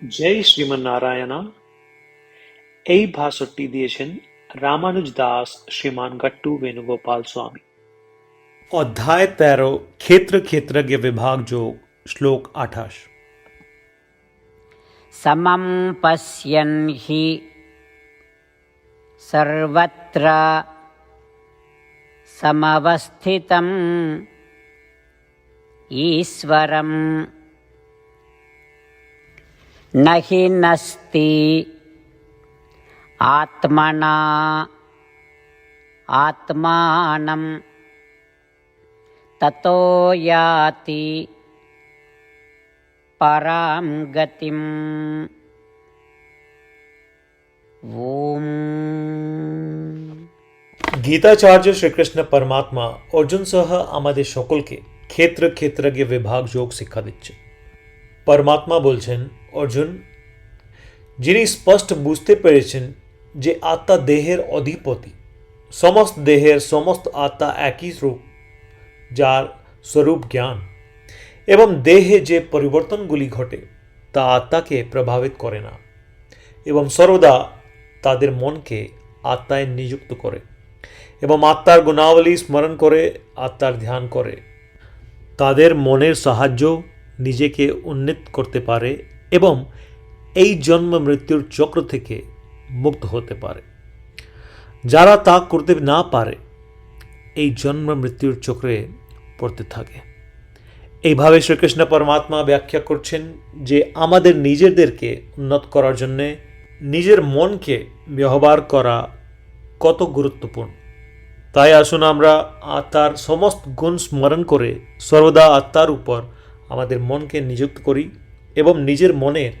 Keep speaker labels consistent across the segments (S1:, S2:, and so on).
S1: জয় শ্রীমন্নারায়ণা। এই ভাষণটি দিয়েছেন রামানুজ দাস শ্রীমান গট্টু বেণুগোপাল স্বামী।
S2: अध्याय 13 क्षेत्र क्षेत्रज्ञ विभाग योग श्लोक 28।
S3: समं पश्यन् हि सर्वत्र समवस्थितम् ईश्वरं न हि नस्ति आत्मना आत्मानं ततो याति परां गतिम्। ओम।
S2: গীতাচার্য শ্রীকৃষ্ণ পরমাত্মা অর্জুন সহ আমাদের সকলকে ক্ষেত্র ক্ষেত্রজ্ঞ বিভাগ যোগ শিক্ষা দিচ্ছে। পরমাত্মা বলছেন, অর্জুন, যিনি স্পষ্ট বুঝতে পেরেছেন যে আত্মা দেহের অধিপতি, সমস্ত দেহের সমস্ত আত্মা একই রূপ, যার স্বরূপ জ্ঞান, এবং দেহে যে পরিবর্তনগুলি ঘটে তা আত্মাকে প্রভাবিত করে না, এবং সর্বদা তাদের মনকে আত্মায় নিযুক্ত করে এবং আত্মার গুণাবলী স্মরণ করে আত্মার ধ্যান করে, তাদের মনের সাহায্য নিজেকে উন্নীত করতে পারে এবং এই জন্ম মৃত্যুর চক্র থেকে মুক্ত হতে পারে। যারা তা করতে না পারে এই জন্ম মৃত্যুর চক্রে পড়তে থাকে। এইভাবে শ্রীকৃষ্ণ পরমাত্মা ব্যাখ্যা করছেন যে আমাদের নিজেদেরকে উন্নত করার জন্যে নিজের মনকে ব্যবহার করা কত গুরুত্বপূর্ণ। তাই আসুন আমরা আত্মার সমস্ত গুণ স্মরণ করে সর্বদা আত্মার উপর আমাদের মনকে নিযুক্ত করি এবং নিজের মনের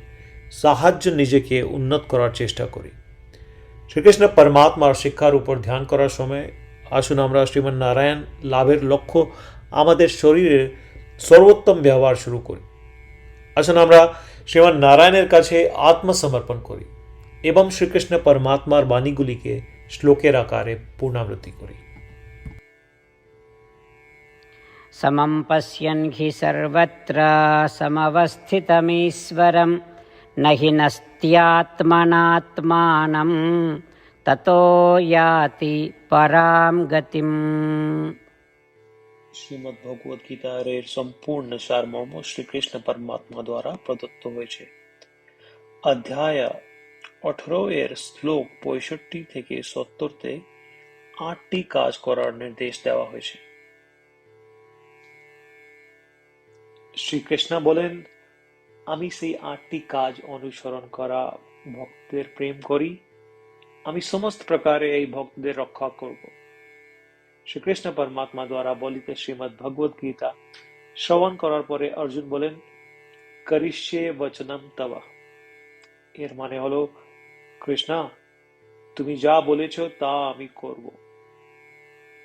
S2: সাহায্য নিজেকে উন্নত করার চেষ্টা করি। শ্রীকৃষ্ণ পরমাত্মার শিক্ষার উপর ধ্যান করার সময় আসুন আমরা শ্রীমন্নারায়ণ লাভের লক্ষ্য আমাদের শরীরের সর্বোত্তম ব্যবহার শুরু করি। আসুন আমরা শ্রীমন্নারায়ণের কাছে আত্মসমর্পণ করি এবং শ্রীকৃষ্ণ পরমাত্মার বাণীগুলিকে শ্লোকের আকারে পুনরাবৃত্তি করি।
S3: समं पश्यन् हि सर्वत्र समवस्थितमीश्वरं न हि नस्त्यात्मनात्मानं ततो याति परां गतिम्।
S1: শ্রীমদ্ ভগবদ গীতার এর সম্পূর্ণ সারমর্ম শ্রীকৃষ্ণ পরমাত্মা দ্বারা প্রদত্ত হয়েছে। অধ্যায় 18 এর শ্লোক 65 থেকে 70-তে 8টি কাজ করার নির্দেশ দেওয়া হয়েছে। শ্রীকৃষ্ণ বলেন, আমি সেই 8টি কাজ অনুসরণ করা ভক্তদের প্রেম করি। আমি সমস্ত প্রকারে এই ভক্তদের রক্ষা করব। শ্রীকৃষ্ণ পরমাত্মা দ্বারা বলিত শ্রীমদ্ ভগবদ গীতা শ্রবণ করার পরে অর্জুন বলেন, করিষ্যে বচনম তব। এর মানে হলো, কৃষ্ণ, তুমি যা বলেছ তা আমি করব।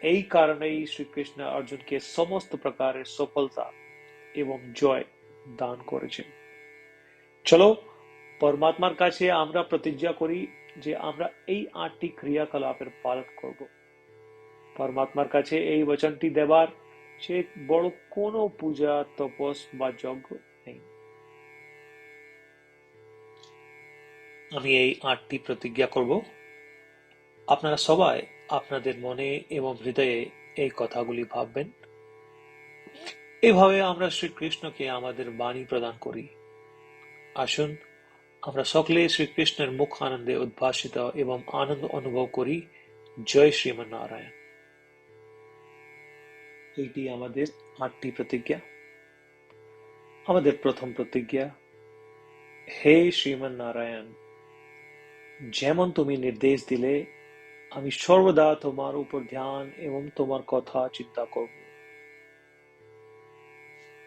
S1: এই কারণেই শ্রীকৃষ্ণ অর্জুনকে সমস্ত প্রকারের সফলতা এবং জয় দান করেছেন। চলো পরমাত্মার কাছে আমরা প্রতিজ্ঞা করি যে আমরা এই 8টি ক্রিয়াকলাপের পালন করব। পরমাত্মার কাছে এই বচনটি দেবার চেয়ে বড় কোনো পূজা, তপস বা যজ্ঞ নেই। আমি এই 8টি প্রতিজ্ঞা করব। আপনারা সবাই আপনাদের মনে এবং হৃদয়ে এই কথাগুলি ভাববেন। এভাবে আমরা শ্রীকৃষ্ণকে আমাদের বাণী প্রদান করি। আসুন আমরা সকলে শ্রীকৃষ্ণের মুখ আনন্দে উদ্ভাসিত এবং আনন্দ অনুভব করি। জয় শ্রীমন্নারায়ণ। এইটি আমাদের 8টি প্রতিজ্ঞা। আমাদের প্রথম প্রতিজ্ঞা, হে শ্রীমন্নারায়ণ, যেমন তুমি নির্দেশ দিলে আমি সর্বদা তোমার উপর ধ্যান এবং তোমার কথা চিন্তা করব।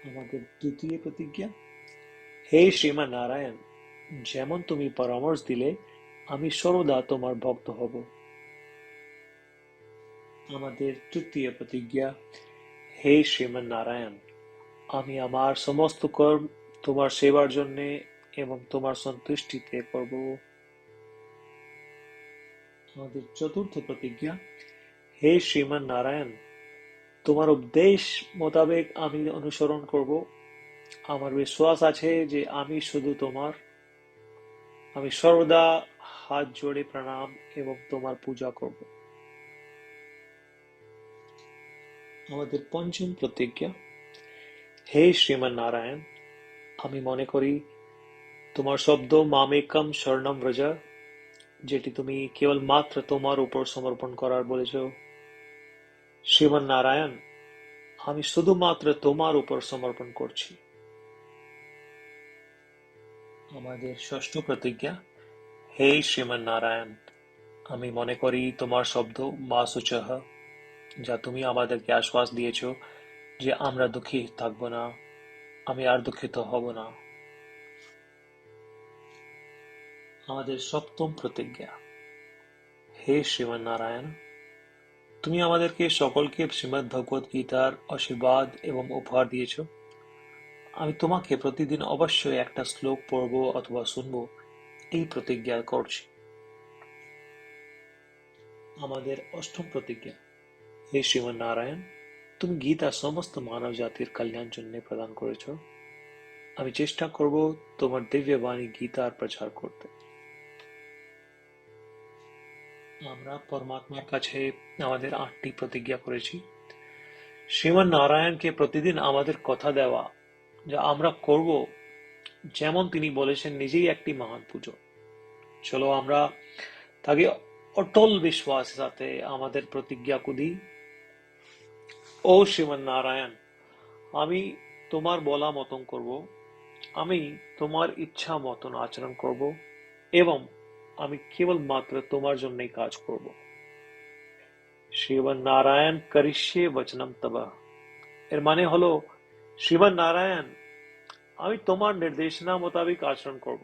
S1: আমাদের দ্বিতীয় প্রতিজ্ঞা, হে শ্রীমন্নারায়ণ, যেমন তুমি পরামর্শ দিলে আমি সর্বদা তোমার ভক্ত হব। আমাদের তৃতীয় প্রতিজ্ঞা, হে শ্রীমন্নারায়ণ, আমি আমার সমস্ত কর্ম তোমার সেবার জন্য এবং তোমার সন্তুষ্টিতে করব। আমাদের চতুর্থ প্রতিজ্ঞা, হে শ্রীমন্নারায়ণ, তোমার উপদেশ মোতাবেক আমি অনুসরণ করব। আমার বিশ্বাস আছে যে আমি শুধু তোমার আমি সর্বদা হাত জোড়ে প্রণাম এবং তোমার পূজা করব। আমাদের পঞ্চম প্রতিজ্ঞা। হে শ্রীমান নারায়ণ, আমি মনে করি তোমার শব্দ মামেকম শরণম ব্রজ, যেটি তুমি কেবল মাত্র তোমার উপর সমর্পণ করার বলেছ। শ্রীমান নারায়ণ, আমি শুধুমাত্র তোমার উপর সমর্পণ করছি। আমাদের ষষ্ঠ প্রতিজ্ঞা। হে শ্রীমান নারায়ণ, আমি মনে করি তোমার শব্দ মা শুচঃ, যা তুমি আমাদেরকে আশ্বাস দিয়েছ যে আমরা দুঃখী থাকব না, আমি আর দুঃখিত হব না। আমাদের সপ্তম প্রতিজ্ঞা। হে শ্রীমান নারায়ণ, তুমি আমাদেরকে সকলকে শ্রীমদ্ ভগবদ গীতার আশীর্বাদ এবং উপহার দিয়েছ। আমি তোমাকে প্রতিদিন অবশ্যই একটা শ্লোক পড়ব অথবা শুনব, এই প্রতিজ্ঞা করছি। আমাদের অষ্টম প্রতিজ্ঞা। হে শ্রীমান নারায়ণ, তুমি গীতা সমস্ত মানব জাতির কল্যাণ জন্য প্রদান করেছ। আমি চেষ্টা করব তোমার দিব্য বাণী গীতার প্রচার করতে। আমরা পরমাত্মার কাছে আমাদের 8টি প্রতিজ্ঞা করেছি। শ্রীমান নারায়ণকে প্রতিদিন আমাদের কথা দেওয়া, যা আমরা করব যেমন তিনি বলেছেন, নিজেই একটি মহান পুজো। চলো আমরা তাকে অটল বিশ্বাসের সাথে আমাদের প্রতিজ্ঞা দিই। ও শ্রীমান নারায়ণ, আমি তোমার বলা মতন করব, আমি তোমার ইচ্ছা মতন আচরণ করব এবং আমি কেবলমাত্র তোমার জন্যই কাজ করব। শ্রীমান নারায়ণ করিষ্যে বচনম তব, এর মানে হলো, শ্রীমান নারায়ণ, আমি তোমার নির্দেশনা মোতাবেক আচরণ করব।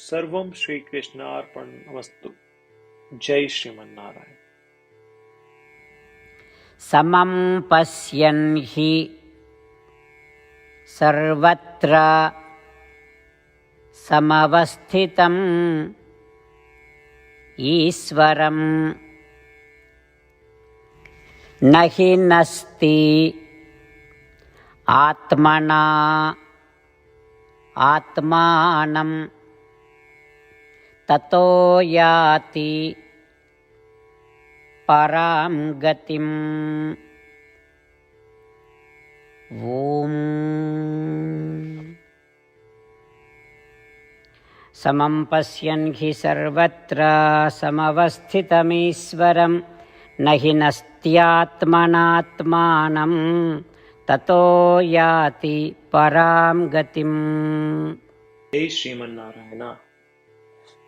S1: সর্বম শ্রীকৃষ্ণার্পণমস্তু। জয় শ্রীমান নারায়ণ।
S3: समं पश्यन् हि सर्वत्र समवस्थितं ईश्वरं न हि नस्ति आत्मना आत्मानं ततो याति परां गतिम्। ॐ समं पश्यन् हि सर्वत्र समवस्थितमीश्वरं न हि नस्त्यात्मनात्मानं ततो याति परां गतिम्।
S1: হে শ্রীমান নারায়ণ,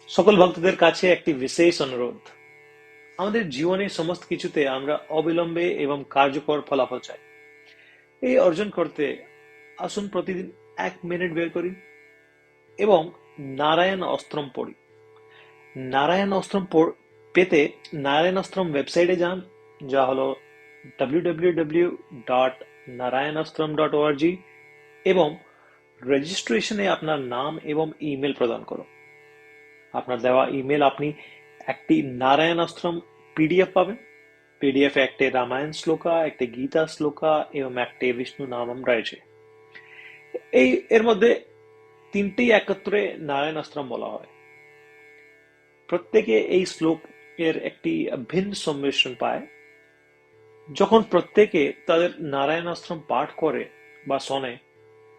S1: সকল ভক্তদের কাছে একটি বিশেষ অনুরোধ। আমাদের জীবনে সমস্ত কিছুতে আমরা অবিলম্বে এবং কার্যকর ফলাফল চাই। এই অর্জন করতে আসুন প্রতিদিন 1 মিনিট বের করি এবং নারায়ণ অস্ত্রম পড়ি। নারায়ণ অস্ত্রম পেতে নারায়ণ অস্ত্রম ওয়েবসাইটে যান, যা হলো www.narayanastram.org, এবং রেজিস্ট্রেশনে আপনার নাম এবং ইমেল প্রদান করুন। আপনার দেওয়া ইমেল আপনি একটি নারায়ণ অস্ত্রম পিডিএফ পাবেন। পিডিএফ একটি রামায়ণ শ্লোকা, একটি গীতা শ্লোকা এবং একটি বিষ্ণু নামম রয়েছে। এর মধ্যে 3টি একত্রে নারায়ণ অস্ত্রম বলা হয়। প্রত্যেকে এই শ্লোক এর একটি ভিন্ন সম্মিশ্রণ পায়। যখন প্রত্যেকে তাদের নারায়ণ অস্ত্রম পাঠ করে বা শোনে,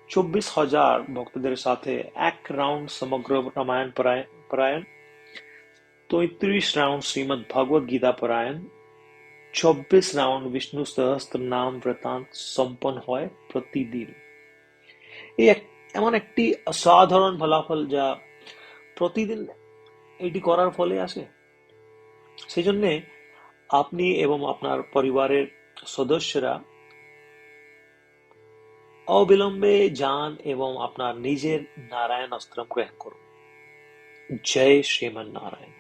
S1: 24,000 ভক্তদের সাথে 1 রাউন্ড সমগ্র রামায়ণ পারায়ণ, 33 রাউন্ড শ্রীমদ্ ভগবদ গীতা পারায়ণ, 24 রাউন্ড বিষ্ণু সহস্র নাম বৃত্তান্ত সম্পন্ন হয় প্রতিদিন। এই এমন একটি অসাধারণ ফলাফল যা প্রতিদিন এটি করার ফলে আসে। সেই জন্য আপনি এবং আপনার পরিবারের সদস্যরা অবিলম্বে যান এবং আপনার নিজের নারায়ণ অস্ত্রম গ্রহণ করুন। জয় শ্রীমান নারায়ণ।